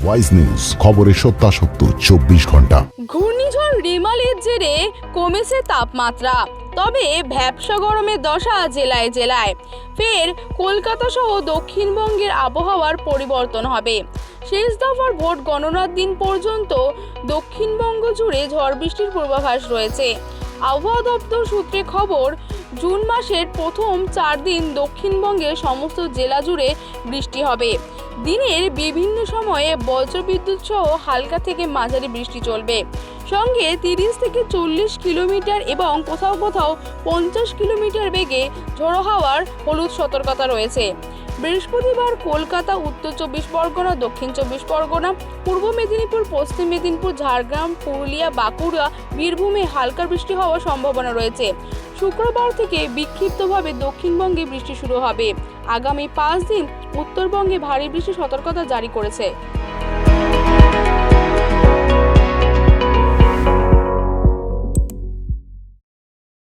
Wise news, খবরের সত্যাসত্য 24 ঘন্টা। ঘূর্ণিঝড় রিমালের জেরে কমেছে তাপমাত্রা, তবে ভ্যাপসা গরমের দশা জেলায় জেলায়। ফের কলকাতা সহ দক্ষিণবঙ্গের আবহাওয়ার পরিবর্তন হবে। শেষ দফার ভোট গণনার দিন পর্যন্ত দক্ষিণবঙ্গ জুড়ে ঝড় বৃষ্টির পূর্বাভাস রয়েছে। আবহাওয়া দপ্তর সূত্রে খবর, জুন মাসের প্রথম 4 দিন দক্ষিণবঙ্গের সমস্ত জেলা জুড়ে বৃষ্টি হবে। দিনের বিভিন্ন সময়ে বজ্রবিদ্যুৎ সহ হালকা থেকে মাঝারি বৃষ্টি চলবে। সঙ্গে 30 থেকে 40 কিলোমিটার এবং কোথাও কোথাও 50 কিলোমিটার বেগে ঝোড়ো হাওয়ার হলুদ সতর্কতা রয়েছে। বৃহস্পতিবার কলকাতা, উত্তর 24 পরগনা, দক্ষিণ 24 পরগনা, পূর্ব মেদিনীপুর, পশ্চিম মেদিনীপুর, ঝাড়গ্রাম, পুরুলিয়া, বাঁকুড়া, বীরভূমে হালকা বৃষ্টি হওয়ার সম্ভাবনা রয়েছে। শুক্রবার থেকে বিক্ষিপ্তভাবে দক্ষিণবঙ্গে বৃষ্টি শুরু হবে। আগামী 5 দিন উত্তরবঙ্গে ভারী বৃষ্টির সতর্কতা জারি করেছে।